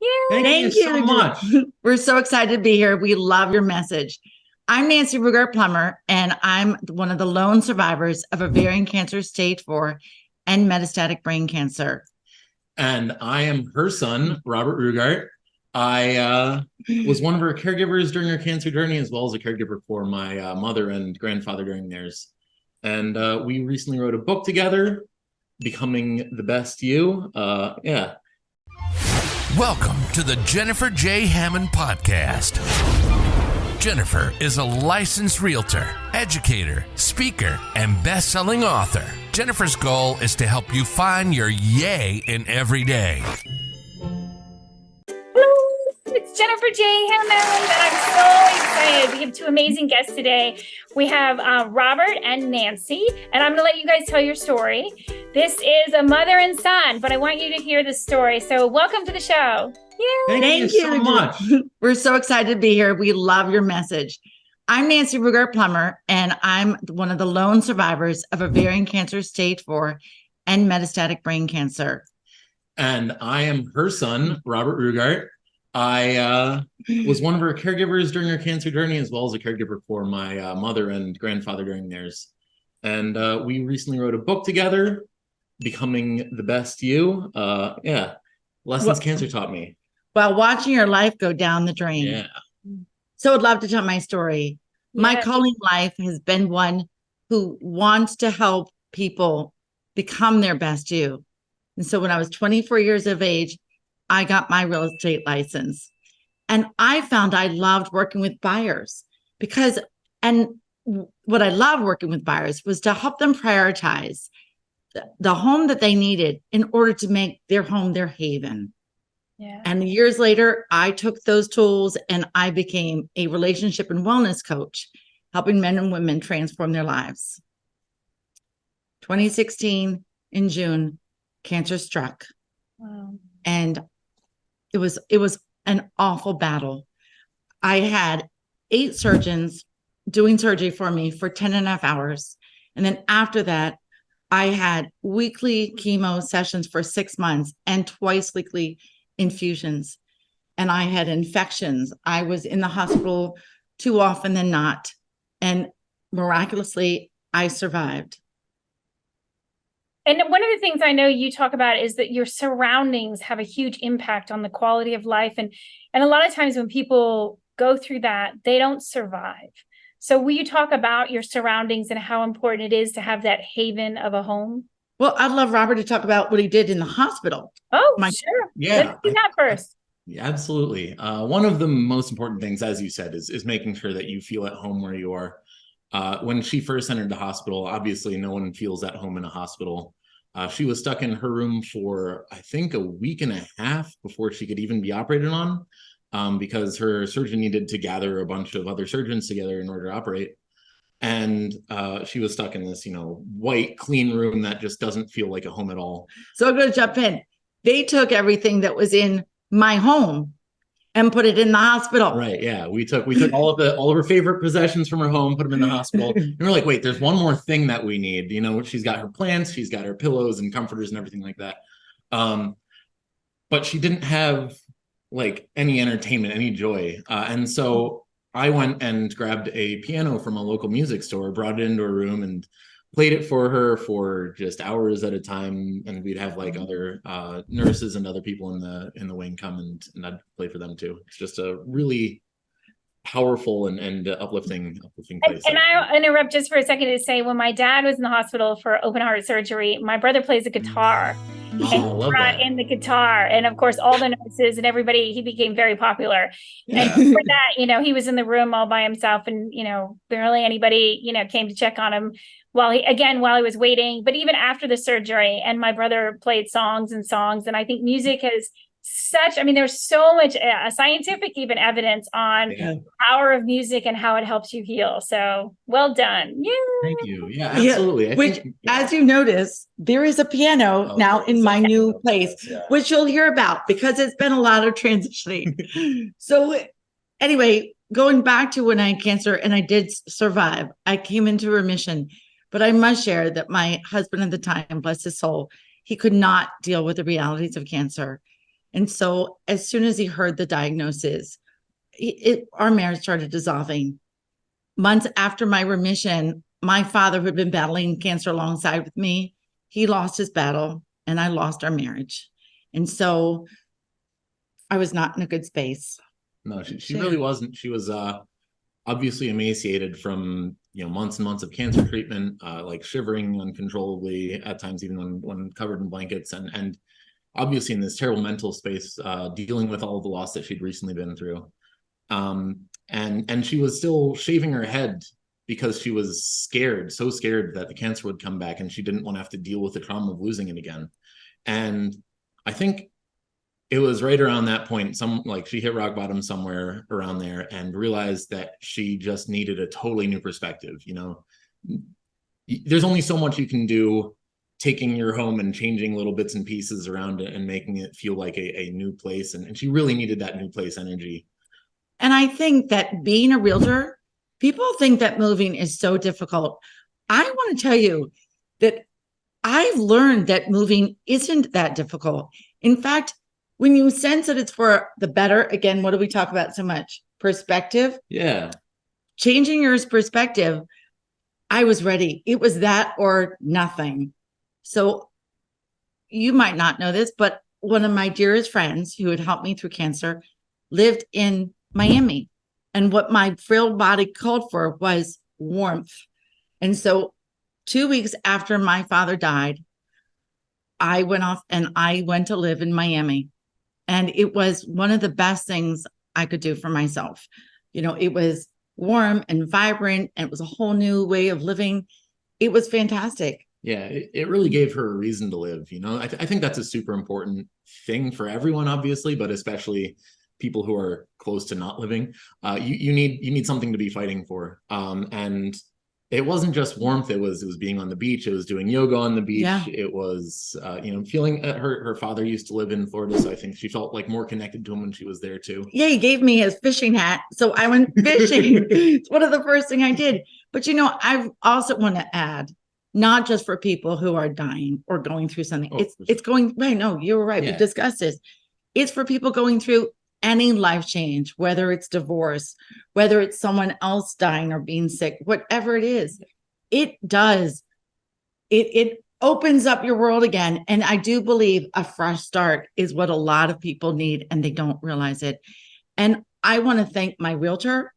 Yay. Thank you so much. We're so excited to be here. We love your message. I'm Nancy Rugart Plummer, and I'm one of the lone survivors of ovarian cancer stage 4 and metastatic brain cancer. And I am her son, Robert Rugart. I was one of her caregivers during her cancer journey, as well as a caregiver for my mother and grandfather during theirs. And we recently wrote a book together, Becoming the Best You. Welcome to the Jennifer J. Hammond Podcast. Jennifer is a licensed realtor, educator, speaker, and best-selling author. Jennifer's goal is to help you find your yay in every day. It's Jennifer J. Hammond, and I'm so excited. We have two amazing guests today. We have Robert and Nancy, and I'm going to let you guys tell your story. This is a mother and son, but I want you to hear the story. So welcome to the show. Yay. Thank you so much. We're so excited to be here. We love your message. I'm Nancy Rugart Plummer, and I'm one of the lone survivors of ovarian cancer stage 4 and metastatic brain cancer. And I am her son, Robert Rugart. I was one of her caregivers during her cancer journey, as well as a caregiver for my mother and grandfather during theirs. And we recently wrote a book together, Becoming the Best You. Lessons cancer taught me. While watching your life go down the drain. Yeah. So I'd love to tell my story. Yeah. My calling life has been one who wants to help people become their best you. And so when I was 24 years of age, I got my real estate license. And I found I loved working with buyers and what I loved working with buyers was to help them prioritize the home that they needed in order to make their home their haven. Yeah. And years later, I took those tools and I became a relationship and wellness coach, helping men and women transform their lives. 2016 in June, cancer struck. Wow. And it was an awful battle. I had 8 surgeons doing surgery for me for 10 and a half hours. And then after that, I had weekly chemo sessions for 6 months and twice weekly infusions. And I had infections. I was in the hospital too often than not. And miraculously, I survived. And one of the things I know you talk about is that your surroundings have a huge impact on the quality of life. And a lot of times when people go through that, they don't survive. So will you talk about your surroundings and how important it is to have that haven of a home? Well, I'd love Robert to talk about what he did in the hospital. Oh, sure. Yeah. Let's do that first. Yeah, absolutely. One of the most important things, as you said, is making sure that you feel at home where you are. When she first entered the hospital, obviously no one feels at home in a hospital. She was stuck in her room for, I think, a week and a half before she could even be operated on, because her surgeon needed to gather a bunch of other surgeons together in order to operate. And she was stuck in this, white, clean room that just doesn't feel like a home at all. So I'm going to jump in. They took everything that was in my home and put it in the hospital. Right. Yeah. We took all of her favorite possessions from her home, put them in the hospital. And we're like, wait, there's one more thing that we need. She's got her plants, she's got her pillows and comforters and everything like that. But she didn't have like any entertainment, any joy. And so I went and grabbed a piano from a local music store, brought it into her room and played it for her for just hours at a time. And we'd have like other nurses and other people in the wing come and I'd play for them too. It's just a really powerful and uplifting place. And I'll interrupt just for a second to say, when my dad was in the hospital for open heart surgery, my brother plays the guitar. Oh, and I he love brought that. in the guitar, and of course all the nurses and everybody, he became very popular. Yeah. And for that, he was in the room all by himself, and barely anybody came to check on him while he was waiting. But even after the surgery, and my brother played songs, and I think music has there's so much scientific even evidence on the power of music and how it helps you heal. So well done. Yeah. Thank you. Yeah, absolutely. As you notice, there is a piano now in my new place, which you'll hear about because it's been a lot of transitioning. So anyway, going back to when I had cancer and I did survive, I came into remission, but I must share that my husband at the time, bless his soul, he could not deal with the realities of cancer. And so as soon as he heard the diagnosis, our marriage started dissolving. Months after my remission, my father, who had been battling cancer alongside with me, he lost his battle and I lost our marriage. And so I was not in a good space. No, she really wasn't. She was obviously emaciated from months and months of cancer treatment, like shivering uncontrollably at times, even when covered in blankets, and obviously in this terrible mental space, dealing with all of the loss that she'd recently been through. And she was still shaving her head because she was scared, so scared that the cancer would come back, and she didn't want to have to deal with the trauma of losing it again. And I think it was right around that point, she hit rock bottom somewhere around there and realized that she just needed a totally new perspective. There's only so much you can do taking your home and changing little bits and pieces around it and making it feel like a new place. And she really needed that new place energy. And I think that being a realtor, people think that moving is so difficult. I want to tell you that I've learned that moving isn't that difficult. In fact, when you sense that it's for the better, again, what do we talk about so much? Perspective. Yeah. Changing your perspective. I was ready. It was that or nothing. So you might not know this, but one of my dearest friends who had helped me through cancer lived in Miami. And what my frail body called for was warmth. And so 2 weeks after my father died, I went off and I went to live in Miami. And it was one of the best things I could do for myself. It was warm and vibrant, and it was a whole new way of living. It was fantastic. Yeah, it really gave her a reason to live. I think that's a super important thing for everyone, obviously, but especially people who are close to not living. You need something to be fighting for. And it wasn't just warmth. It was being on the beach. It was doing yoga on the beach. Yeah. It was, feeling her father used to live in Florida. So I think she felt like more connected to him when she was there too. Yeah. He gave me his fishing hat. So I went fishing. It's one of the first things I did. But, I also want to add, not just for people who are dying or going through something. It's going right. No, you were right. Yeah. We discussed this. It's for people going through any life change, whether it's divorce, whether it's someone else dying or being sick, whatever it is, it does. It opens up your world again. And I do believe a fresh start is what a lot of people need, and they don't realize it. And I want to thank my realtor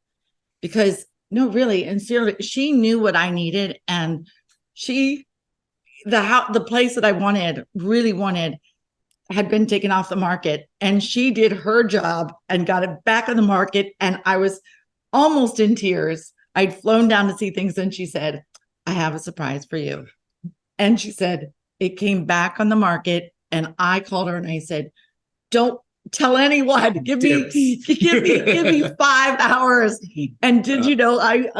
because really, and seriously, she knew what I needed. And the place that I really wanted, had been taken off the market, and she did her job and got it back on the market. And I was almost in tears. I'd flown down to see things, and she said, I have a surprise for you. And she said, it came back on the market. And I called her and I said, don't tell anyone, give me 5 hours. And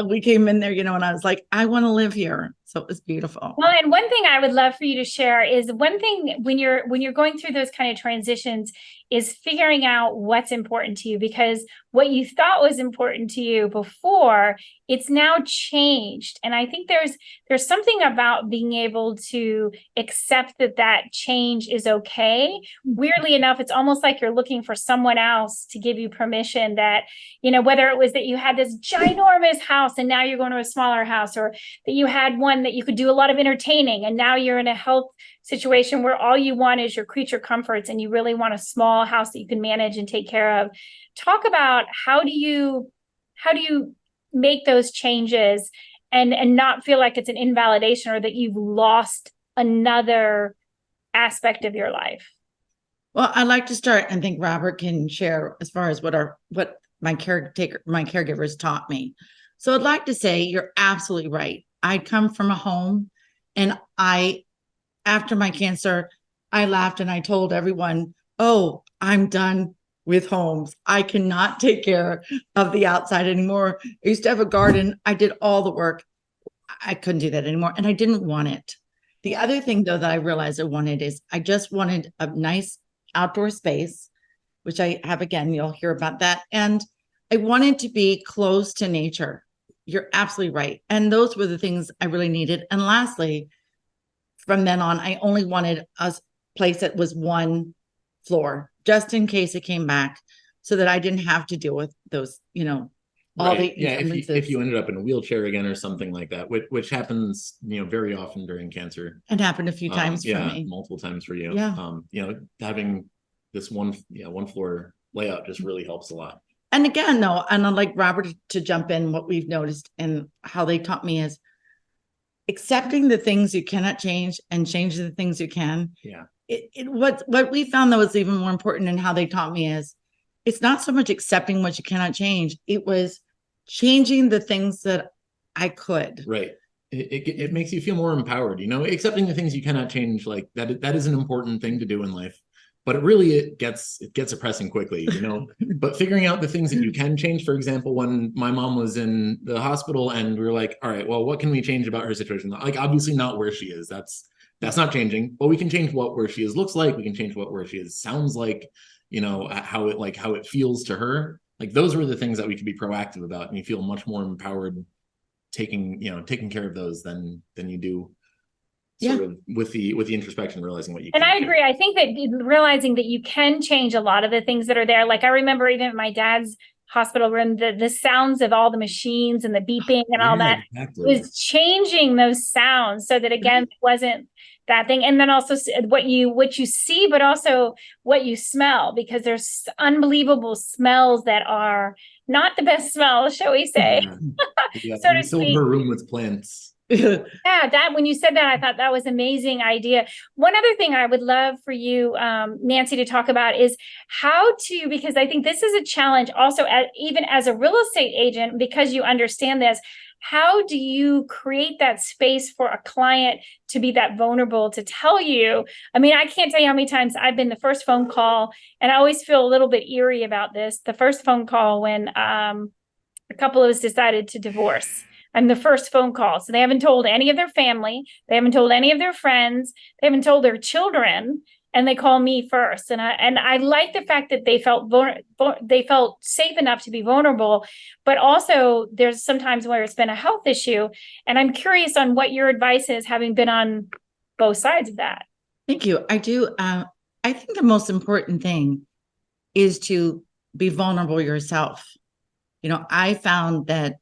we came in there, and I was like, I want to live here. So it was beautiful. Well, and one thing I would love for you to share is one thing when you're going through those kind of transitions is figuring out what's important to you, because what you thought was important to you before, it's now changed. And I think there's something about being able to accept that change is okay. Weirdly enough, it's almost like you're looking for someone else to give you permission that, whether it was that you had this ginormous house and now you're going to a smaller house, or that you had one that you could do a lot of entertaining and now you're in a health situation where all you want is your creature comforts and you really want a small house that you can manage and take care of. Talk about how do you make those changes and not feel like it's an invalidation or that you've lost another aspect of your life. Well, I'd like to start, and think Robert can share as far as what my caregivers taught me. So I'd like to say you're absolutely right. I'd come from a home, and after my cancer, I laughed and I told everyone, oh, I'm done with homes. I cannot take care of the outside anymore. I used to have a garden. I did all the work. I couldn't do that anymore. And I didn't want it. The other thing, though, that I realized I wanted is I just wanted a nice outdoor space, which I have again. You'll hear about that. And I wanted to be close to nature. You're absolutely right. And those were the things I really needed. And lastly, from then on, I only wanted a place that was one floor just in case it came back so that I didn't have to deal with those, all Right. the Yeah, encumbrances. if you ended up in a wheelchair again or something like that, which happens, very often during cancer. It happened a few times for Yeah, me. multiple times for you. Yeah. Having this one floor layout just really helps a lot. And again, though, and I'd like Robert to jump in, what we've noticed and how they taught me is accepting the things you cannot change and change the things you can. Yeah. What we found though is even more important in how they taught me is it's not so much accepting what you cannot change. It was changing the things that I could. Right. It makes you feel more empowered, accepting the things you cannot change, like that is an important thing to do in life. But it gets oppressing quickly, But figuring out the things that you can change, for example, when my mom was in the hospital and we were like, all right, well, what can we change about her situation? Like, obviously not where she is. That's not changing, but we can change where she is looks like. We can change where she is sounds like, how it feels to her. Like those were the things that we could be proactive about, and you feel much more empowered taking care of those than you do sort of with the introspection, realizing what you can. And I agree. I think that realizing that you can change a lot of the things that are there. Like I remember even in my dad's hospital room, the sounds of all the machines and the beeping and all that was changing those sounds so that again, it wasn't that thing. And then also what you see, but also what you smell, because there's unbelievable smells that are not the best smells, shall we say? Yeah. So you filled her room with plants. Yeah, that when you said that, I thought that was an amazing idea. One other thing I would love for you, Nancy, to talk about is how to, because I think this is a challenge also, even as a real estate agent, because you understand this, how do you create that space for a client to be that vulnerable to tell you? I mean, I can't tell you how many times I've been the first phone call, and I always feel a little bit eerie about this. The first phone call when a couple of us decided to divorce. I'm the first phone call. So they haven't told any of their family. They haven't told any of their friends. They haven't told their children. And they call me first. And I like the fact that they felt safe enough to be vulnerable. But also there's sometimes where it's been a health issue. And I'm curious on what your advice is, having been on both sides of that. Thank you. I do. I think the most important thing is to be vulnerable yourself. I found that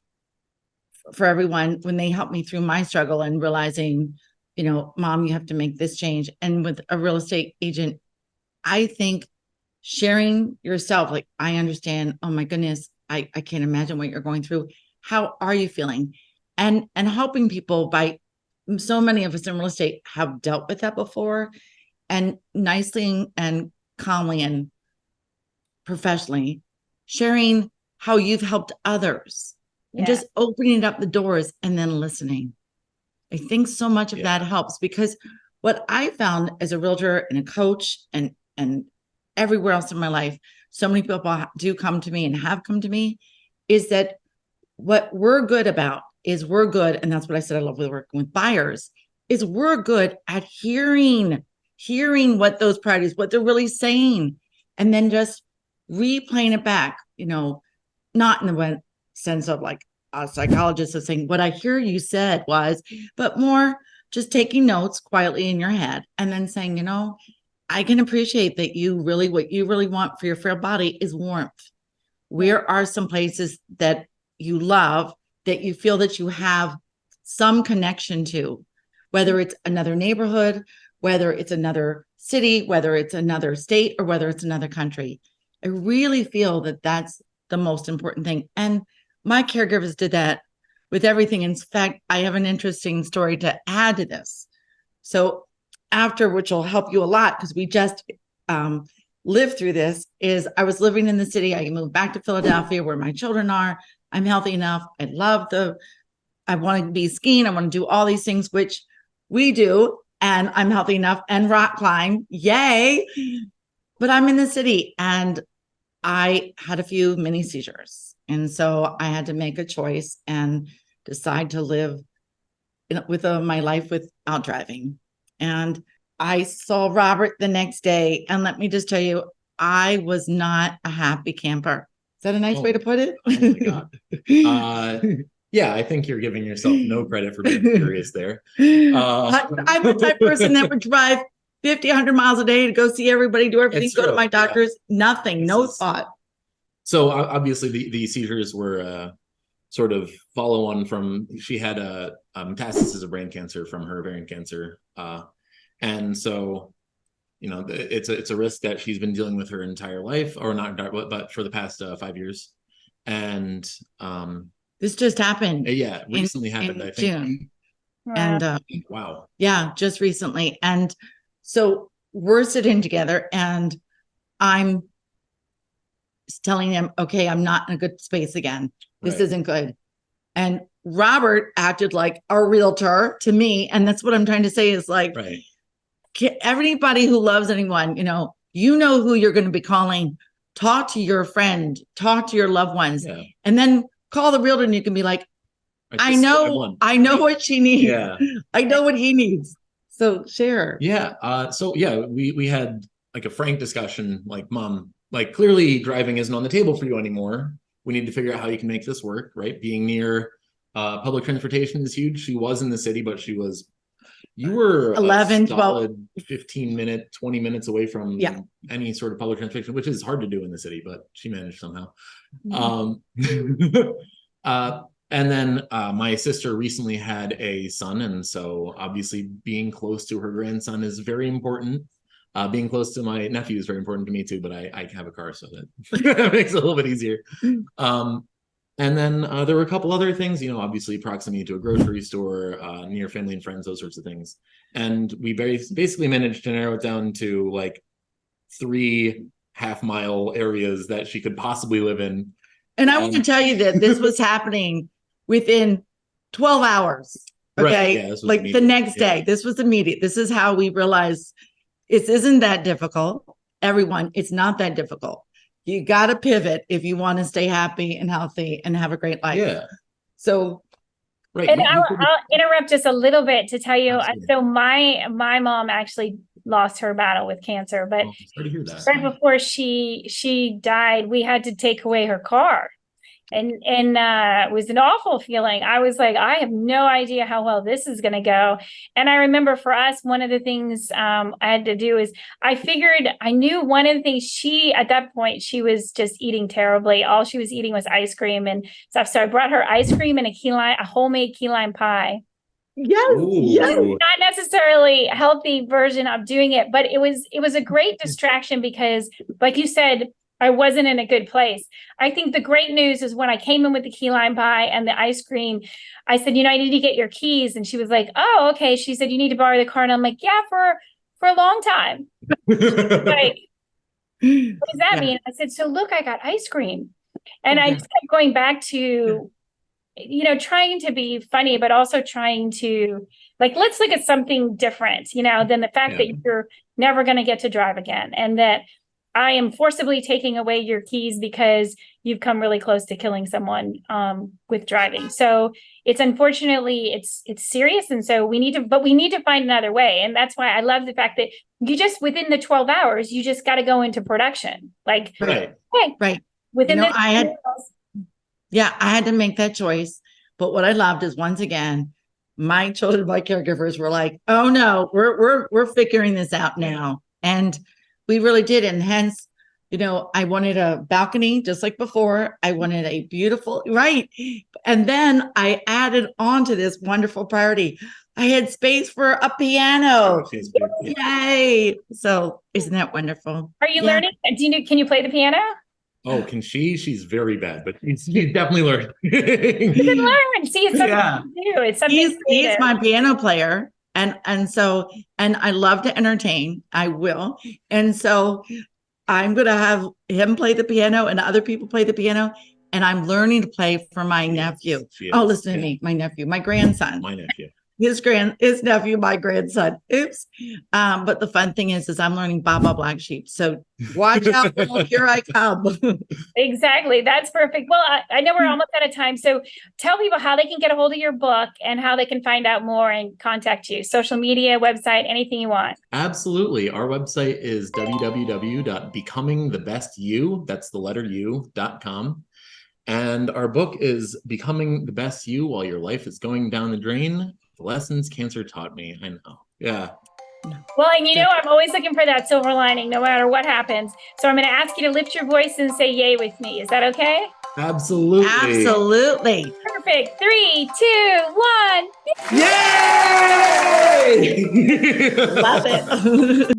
for everyone, when they helped me through my struggle and realizing, Mom, you have to make this change. And with a real estate agent, I think sharing yourself, like, I understand, oh my goodness, I can't imagine what you're going through. How are you feeling? And helping people, by so many of us in real estate have dealt with that before, and nicely and calmly and professionally sharing how you've helped others. And just opening up the doors and then listening. I think so much of that helps, because what I found as a realtor and a coach and everywhere else in my life, so many people do come to me and have come to me, is that what we're good about is we're good. And that's what I said I love with working with buyers, is we're good at hearing what those priorities, what they're really saying, and then just replaying it back, not in the sense of like a psychologist is saying, what I hear you said was, but more just taking notes quietly in your head and then saying, I can appreciate that what you really want for your frail body is warmth. Where are some places that you love, that you feel that you have some connection to, whether it's another neighborhood, whether it's another city, whether it's another state, or whether it's another country. I really feel that that's the most important thing. And my caregivers did that with everything. In fact, I have an interesting story to add to this. So after, which will help you a lot, because we just lived through this, is I was living in the city. I moved back to Philadelphia where my children are. I'm healthy enough. I want to be skiing. I want to do all these things, which we do. And I'm healthy enough and rock climb. Yay. But I'm in the city and I had a few mini seizures. And so I had to make a choice and decide to live with my life without driving. And I saw Robert the next day. And let me just tell you, I was not a happy camper. Is that a nice way to put it? Oh my God. Yeah, I think you're giving yourself no credit for being curious there. I'm the type of person that would drive 50, 100 miles a day to go see everybody, do everything, It's go to true, my yeah. doctors, nothing, no thought. So obviously the seizures were sort of follow on from, she had a metastasis of brain cancer from her ovarian cancer. And so, you know, it's a risk that she's been dealing with her entire life, or not, but for the past 5 years. And this just happened. Yeah, recently happened, in I think. June. Wow. And Wow. yeah, just recently. And so we're sitting together and I'm telling him, okay, I'm not in a good space again. This Right. isn't good. And Robert acted like a realtor to me. And that's what I'm trying to say is like, Right. everybody who loves anyone, you know who you're going to be calling. Talk to your friend, talk to your loved ones, Yeah. and then call the realtor and you can be like, Right, I this is what know want. what she needs. Yeah. I know what he needs. So share. Yeah. So yeah, we had like a frank discussion, like, Mom, like, clearly driving isn't on the table for you anymore. We need to figure out how you can make this work, right? Being near public transportation is huge. She was in the city, but you were 11, 12. solid 15 minute, 20 minutes away from Yeah. any sort of public transportation, which is hard to do in the city, but she managed somehow. And then my sister recently had a son, and so obviously being close to her grandson is very important. Being close to my nephew is very important to me too, but I have a car, so that makes it a little bit easier. And then there were a couple other things, obviously proximity to a grocery store, near family and friends, those sorts of things. And we basically managed to narrow it down to like 3 half-mile areas that she could possibly live in. And I want to tell you that this was happening within 12 hours. Okay. Right, yeah, like immediate. the next day, this was immediate. This is how we realized it isn't that difficult. Everyone, it's not that difficult. You got to pivot if you want to stay happy and healthy and have a great life. Yeah. So, right. And I'll interrupt just a little bit to tell you. Absolutely. So my mom actually lost her battle with cancer, but sorry to hear that. right before she died, we had to take away her car. And it was an awful feeling. I was like, I have no idea how well this is going to go. And I remember for us, one of the things I had to do is I knew one of the things at that point, she was just eating terribly. All she was eating was ice cream and stuff. So I brought her ice cream and a homemade key lime pie. yes, yes. Not necessarily a healthy version of doing it, but it was a great distraction because, like you said, I wasn't in a good place. I think the great news is when I came in with the key lime pie and the ice cream, I said, I need to get your keys. And she was like, oh, okay. She said, you need to borrow the car. And I'm like, yeah, for a long time. Like, what does that mean? I said, so look, I got ice cream. And I just kept going back to, trying to be funny, but also trying to let's look at something different, than the fact that you're never going to get to drive again. And that I am forcibly taking away your keys because you've come really close to killing someone with driving. So it's unfortunately it's serious. And so we need to find another way. And that's why I love the fact that you just within the 12 hours, you just got to go into production. Right. Within I had to make that choice. But what I loved is once again, my children, my caregivers were like, oh no, we're figuring this out now. And we really did. And hence, I wanted a balcony just like before. I wanted a beautiful, right. And then I added on to this wonderful priority. I had space for a piano. Yay. So isn't that wonderful? Are you learning? Can you play the piano? Oh, can she? She's very bad, but she's definitely learning. You can learn. See, it's something to do. It's something he's my piano player. And I love to entertain. I will. And so I'm going to have him play the piano and other people play the piano. And I'm learning to play for my nephew. Oh, listen to me, my nephew, my grandson. My nephew. His nephew, my grandson. Oops. But the fun thing is I'm learning Baba Black Sheep. So watch out. Here I come. Exactly. That's perfect. Well, I know we're almost out of time. So tell people how they can get a hold of your book and how they can find out more and contact you. Social media, website, anything you want. Absolutely. Our website is www.becomingthebestyou. That's the letter U.com. And our book is Becoming the Best You While Your Life is Going Down the Drain. The Lessons Cancer Taught Me. I know. Yeah. Well, and I'm always looking for that silver lining, no matter what happens. So I'm going to ask you to lift your voice and say yay with me. Is that okay? Absolutely. Absolutely. Perfect. 3, 2, 1. Yay! Love it.